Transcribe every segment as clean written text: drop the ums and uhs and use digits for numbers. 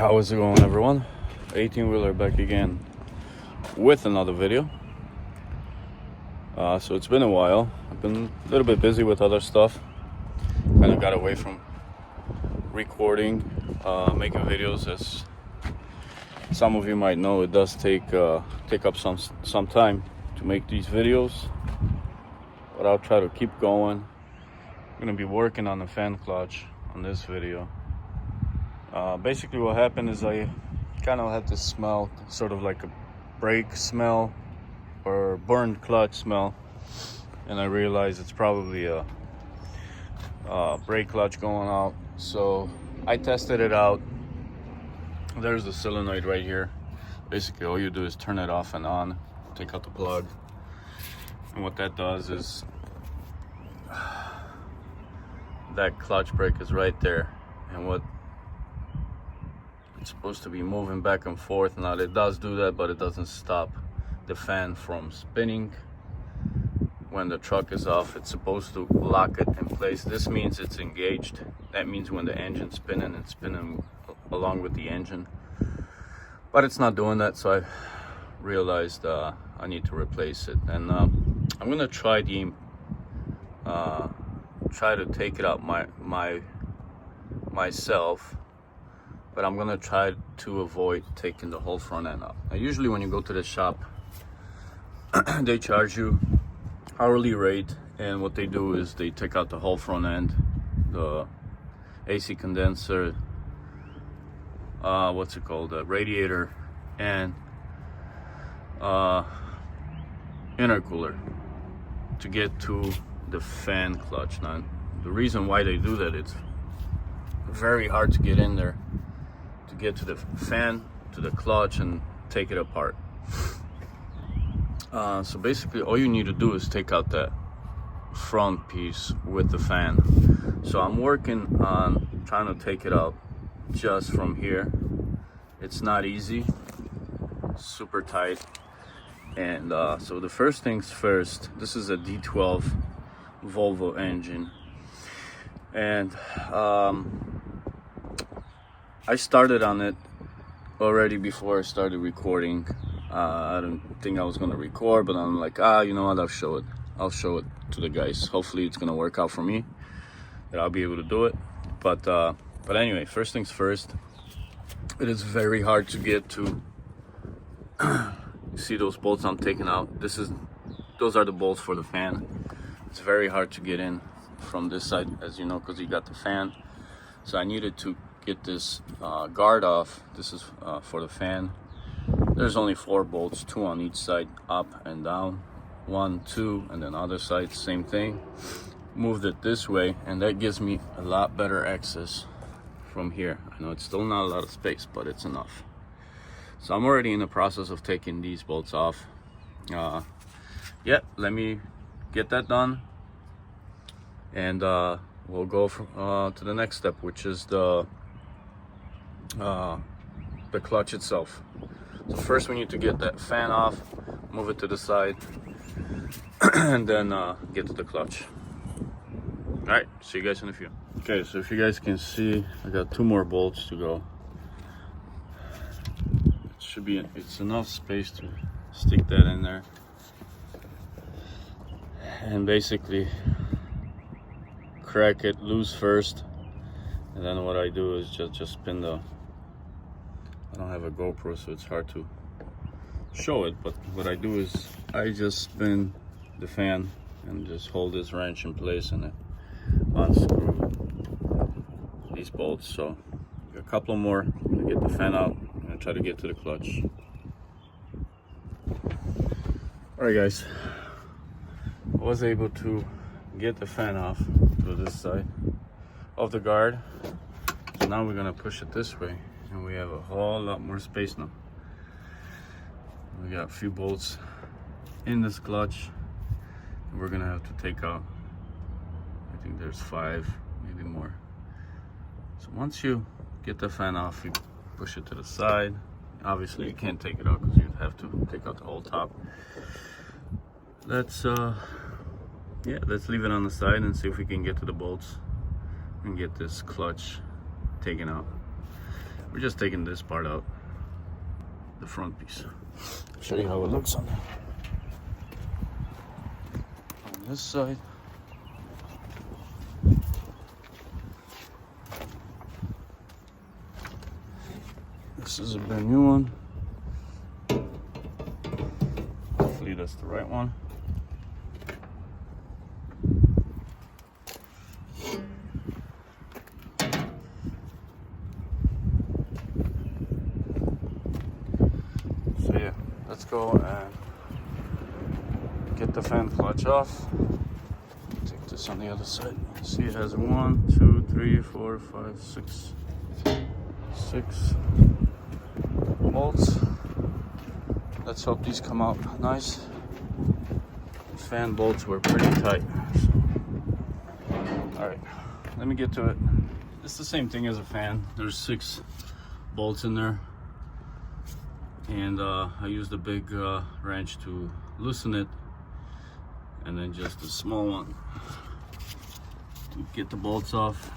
How is it going, everyone? 18-wheeler back again with another video. So it's been a while. I've been a little bit busy with other stuff. Kind of got away from recording, making videos. As some of you might know, it does take up some time to make these videos, but I'll try to keep going. I'm gonna be working on the fan clutch on this video. Basically what happened is I kind of had this smell, sort of like a brake smell or burned clutch smell, and I realized it's probably a brake clutch going out. So I tested it out. There's the solenoid right here. Basically all you do is turn it off and on, take out the plug, and what that does is that clutch brake is right there, and what it's supposed to be moving back and forth. Now it does do that, but it doesn't stop the fan from spinning. When the truck is off, it's supposed to lock it in place. This means it's engaged. That means when the engine's spinning, it's spinning along with the engine, but it's not doing that. So I realized I need to replace it, and I'm gonna try to take it out myself, but I'm gonna try to avoid taking the whole front end out. Now, usually when you go to the shop, they charge you hourly rate, and what they do is they take out the whole front end, the AC condenser, the radiator, and intercooler to get to the fan clutch. Now, the reason why they do that, it's very hard to get in there, to get to the fan, to the clutch, and take it apart. So basically all you need to do is take out that front piece with the fan. So I'm working on trying to take it out just from here. It's not easy, super tight. And so the first things first, this is a D12 Volvo engine, and I started on it already before I started recording. I didn't think I was gonna record, but I'm like, you know what, I'll show it to the guys. Hopefully it's gonna work out for me, that I'll be able to do it. But anyway, first things first, it is very hard to get to. You see those bolts I'm taking out? Those are the bolts for the fan. It's very hard to get in from this side, as you know, because you got the fan. So I needed to get this guard off. This is for the fan. There's only 4 bolts, 2 on each side, up and down, 1, 2, and then other side, same thing. Moved it this way, and that gives me a lot better access from here. I know it's still not a lot of space, but it's enough. So I'm already in the process of taking these bolts off. Let me get that done, and we'll go to the next step, which is the clutch itself. So first we need to get that fan off, move it to the side, and then get to the clutch. All right, see you guys in a few. Okay, so if you guys can see, I got 2 more bolts to go. It's enough space to stick that in there, and basically crack it loose first, and then what I do is just spin the. I don't have a GoPro, so it's hard to show it, but what I do is I just spin the fan and just hold this wrench in place and unscrew these bolts. So a couple more. I'm gonna get the fan out and try to get to the clutch. All right, guys, I was able to get the fan off to this side of the guard. So now we're gonna push it this way, and we have a whole lot more space now. We got a few bolts in this clutch, and we're gonna have to take out, I think there's 5, maybe more. So once you get the fan off, you push it to the side. Obviously you can't take it out because you'd have to take out the whole top. Let's leave it on the side and see if we can get to the bolts and get this clutch taken out. We're just taking this part out, the front piece. I'll show you how it looks on this side. This is a brand new one. Hopefully that's the right one. So yeah, let's go and get the fan clutch off. Take this on the other side. See, it has 1, 2, 3, 4, 5, 6 bolts. Let's hope these come out nice. These fan bolts were pretty tight. So. All right, let me get to it. It's the same thing as a fan. There's 6 bolts in there, and I used a big wrench to loosen it, and then just a small one to get the bolts off.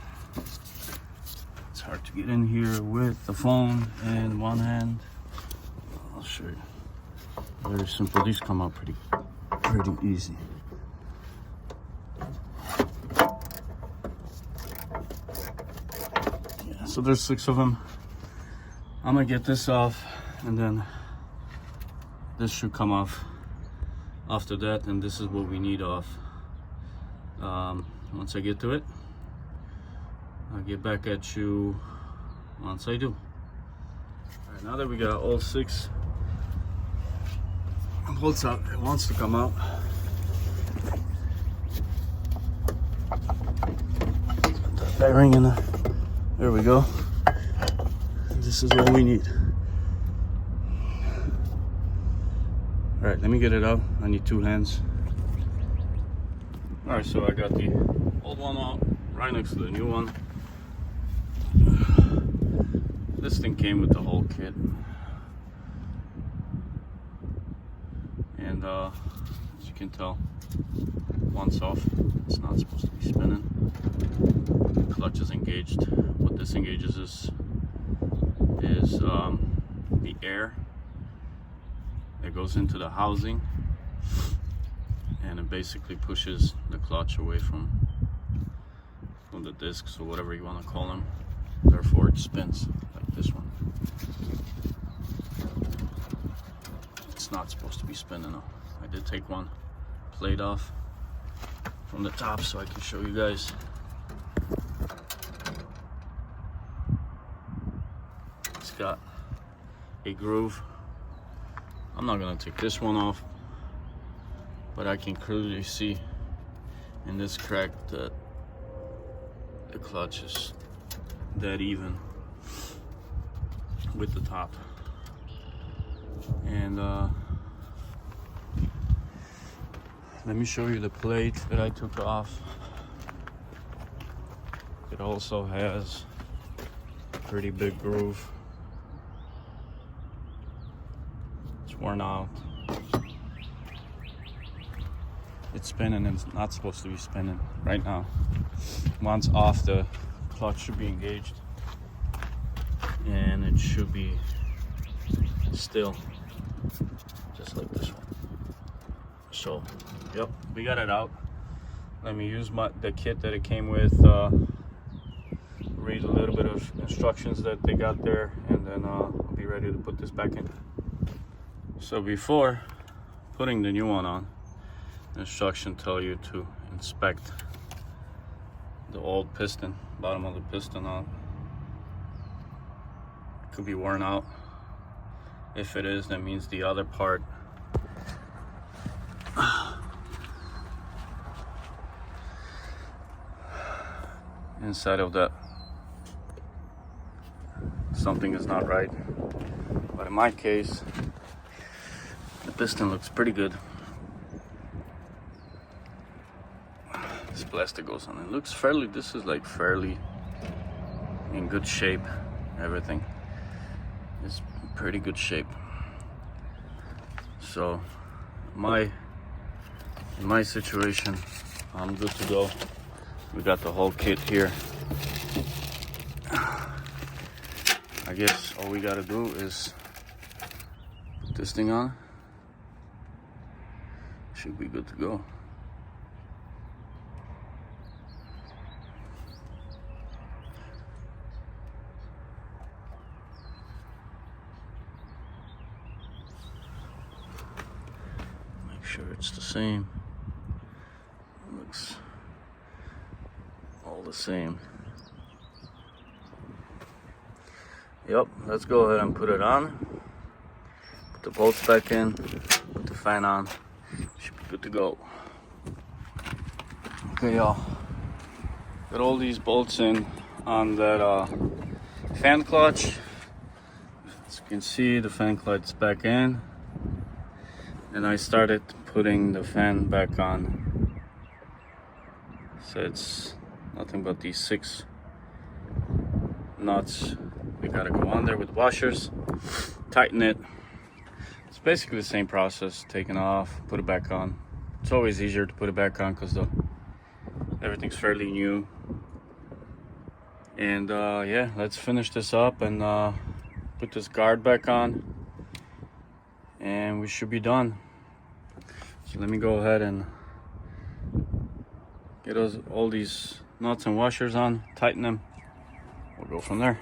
It's hard to get in here with the phone in one hand. I'll show you. Very simple. These come out pretty easy. Yeah, so there's 6 of them. I'm gonna get this off, and then this should come off after that, and this is what we need off. Once I get to it, I'll get back at you once I do. All right, now that we got all 6 bolts out, it wants to come out. Put that bearing in there. There we go. This is what we need. All right, let me get it out. I need 2 hands. All right, so I got the old one out right next to the new one. This thing came with the whole kit, and as you can tell, once off, it's not supposed to be spinning. The clutch is engaged. What this engages is the air that goes into the housing, and it basically pushes the clutch away from the discs, or whatever you want to call them. Therefore it spins like this one. It's not supposed to be spinning though. I did take one plate off from the top so I can show you guys. It's got a groove. I'm not gonna take this one off, but I can clearly see in this crack that the clutch is dead even with the top. And let me show you the plate that I took off. It also has a pretty big groove. It's worn out. It's spinning, and it's not supposed to be spinning right now. Once off, the clutch should be engaged, and it should be still, just like this one. So, yep, we got it out. Let me use the kit that it came with, read a little bit of instructions that they got there, and then I'll be ready to put this back in. So before putting the new one on, the instructions tell you to inspect the old piston, bottom of the piston out. It could be worn out. If it is, that means the other part inside of that, something is not right. But in my case, the piston looks pretty good. This plastic goes on. It looks fairly, this is like fairly in good shape. Everything is in pretty good shape. So in my situation, I'm good to go. We got the whole kit here. I guess all we gotta do is put this thing on. Should be good to go. Make sure it's the same. Looks all the same. Yep, let's go ahead and put it on. Put the bolts back in, put the fan on. Should be good to go. Okay, y'all. Got all these bolts in on that fan clutch. As you can see, the fan clutch is back in. And I started putting the fan back on. So it's nothing but these 6 nuts. We gotta go on there with washers, tighten it. It's basically the same process, taking off, put it back on. It's always easier to put it back on because everything's fairly new. And yeah, let's finish this up and put this guard back on, and we should be done. So let me go ahead and get all these nuts and washers on, tighten them. We'll go from there.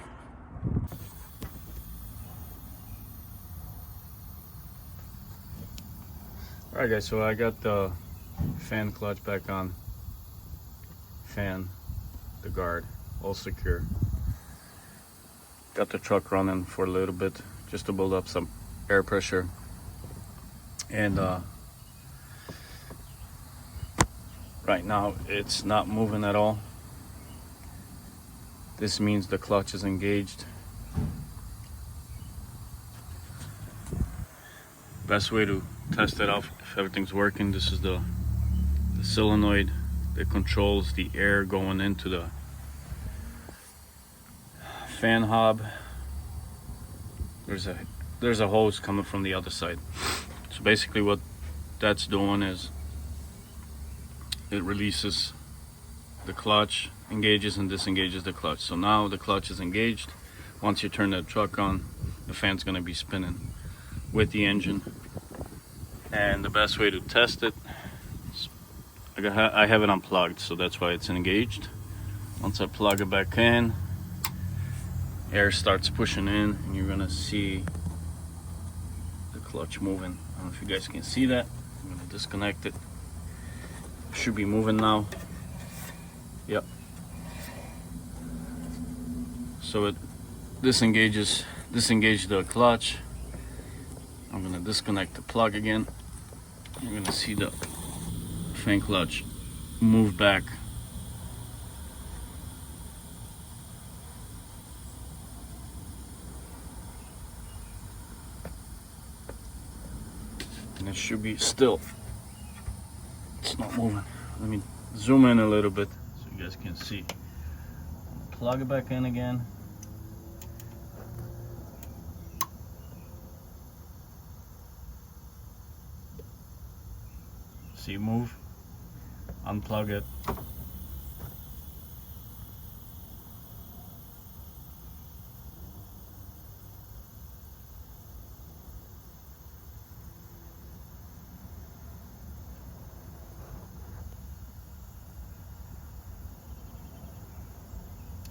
Alright guys, so I got the fan clutch back on, the guard, all secure. Got the truck running for a little bit just to build up some air pressure. And right now it's not moving at all. This means the clutch is engaged. Best way to test it out if everything's working, this is the solenoid that controls the air going into the fan hob. There's a hose coming from the other side. So basically what that's doing is it releases the clutch, engages and disengages the clutch. So now the clutch is engaged. Once you turn the truck on, the fan's going to be spinning with the engine. And the best way to test it is, I have it unplugged, so that's why it's engaged. Once I plug it back in, air starts pushing in and you're going to see the clutch moving. I don't know if you guys can see that. I'm going to disconnect it. It should be moving now. Yep. So it disengaged the clutch. I'm gonna disconnect the plug again. You're gonna see the fan clutch move back. And it should be still. It's not moving. Let me zoom in a little bit so you guys can see. Plug it back in again. See, move, unplug it.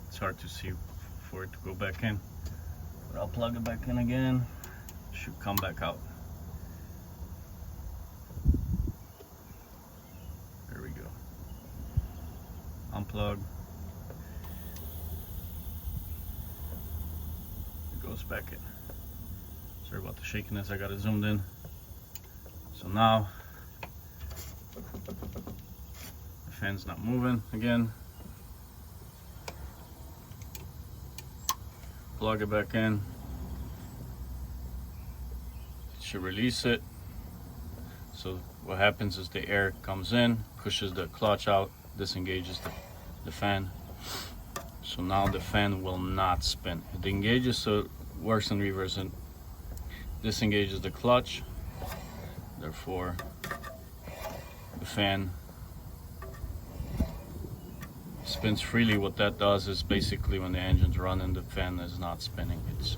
It's hard to see for it to go back in, but I'll plug it back in again. It should come back out. There we go. Unplug. It goes back in. Sorry about the shakiness, I got it zoomed in. So now the fan's not moving again. Plug it back in. It should release it. So what happens is the air comes in, pushes the clutch out, disengages the fan. So now the fan will not spin. It engages, so it works in reverse, and disengages the clutch. Therefore, the fan spins freely. What that does is basically when the engine's running, the fan is not spinning. It's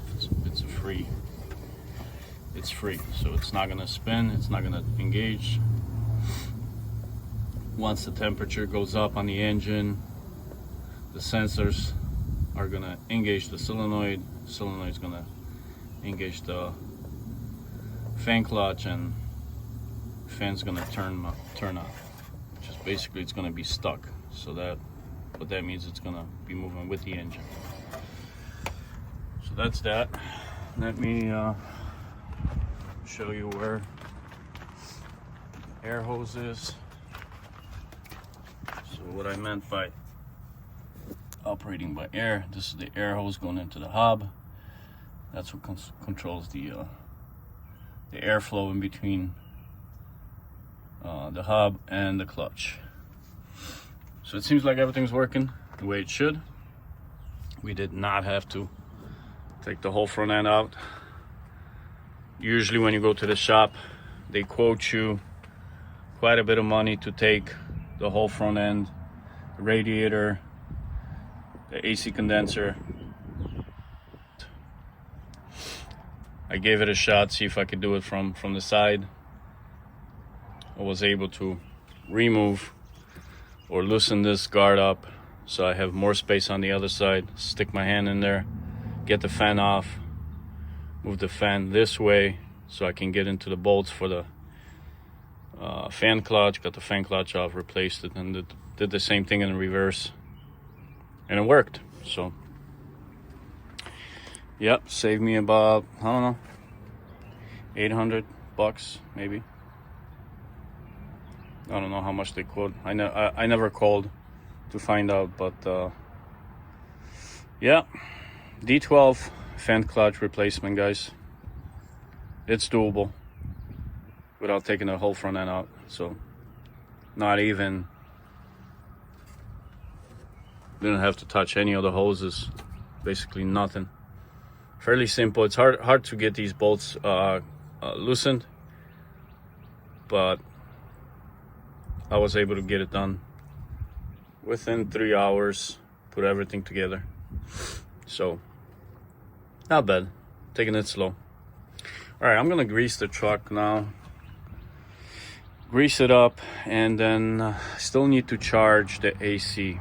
free. It's free, so it's not gonna spin. It's not gonna engage. Once the temperature goes up on the engine, the sensors are gonna engage the solenoid. The solenoid is gonna engage the fan clutch, and the fan's gonna turn off. Which is basically it's gonna be stuck. So what that means, it's gonna be moving with the engine. So that's that. Let me show you where the air hose is. So what I meant by operating by air, this is the air hose going into the hub. That's what controls the airflow in between the hub and the clutch. So it seems like everything's working the way it should. We did not have to take the whole front end out. Usually when you go to the shop, they quote you quite a bit of money to take the whole front end, the radiator, the AC condenser. I gave it a shot, see if I could do it from the side. I was able to remove or loosen this guard up so I have more space on the other side. Stick my hand in there, get the fan off, move the fan this way so I can get into the bolts for the fan clutch. Got the fan clutch off, replaced it, and did the same thing in reverse, and it worked. So yep, saved me about, I don't know, $800 maybe. I don't know how much they quote. I never called to find out, but yeah, D12 fan clutch replacement, guys. It's doable without taking the whole front end out. So not even, didn't have to touch any of the hoses, basically nothing. Fairly simple. It's hard to get these bolts loosened, but I was able to get it done within 3 hours, put everything together. So not bad, taking it slow. All right, I'm gonna grease the truck now, grease it up, and then still need to charge the AC.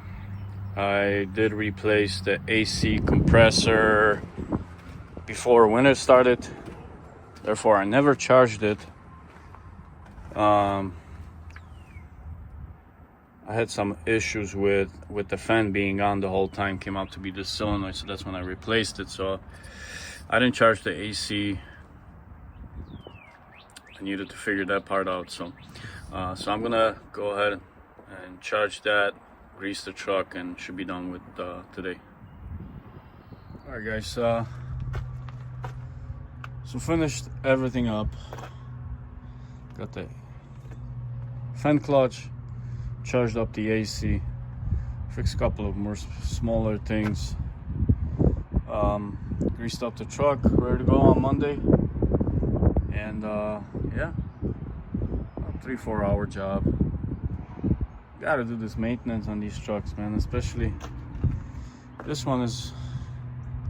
I did replace the AC compressor before winter started, therefore I never charged it. I had some issues with the fan being on the whole time, came out to be the solenoid, so that's when I replaced it. So I didn't charge the AC. I needed to figure that part out. So I'm gonna go ahead and charge that, grease the truck, and should be done with today. All right, guys. So finished everything up. Got the fan clutch, charged up the AC, fixed a couple of more smaller things, greased up the truck, ready to go on Monday. And yeah, a 3-4 hour job. Gotta do this maintenance on these trucks, man. Especially this one is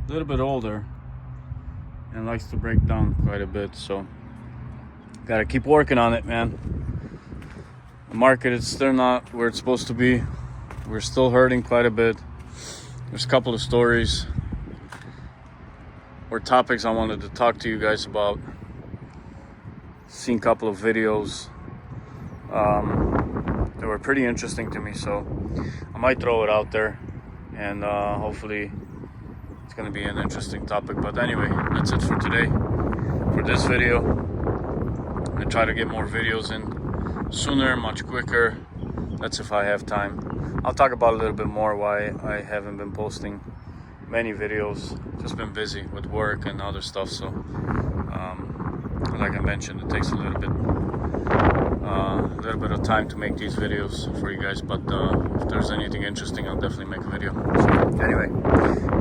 a little bit older and likes to break down quite a bit, so gotta keep working on it, man. The market is still not where it's supposed to be. We're still hurting quite a bit. There's a couple of stories or topics I wanted to talk to you guys about. Seen a couple of videos that were pretty interesting to me, so I might throw it out there, and hopefully it's gonna be an interesting topic. But anyway, that's it for today, for this video. I'm gonna try to get more videos in sooner, much quicker. That's if I have time. I'll talk about a little bit more why I haven't been posting many videos. Just been busy with work and other stuff, so like I mentioned, it takes a little bit of time to make these videos for you guys, but if there's anything interesting, I'll definitely make a video. So anyway,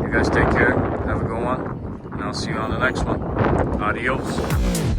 you guys take care, have a good one, and I'll see you on the next one. Adios.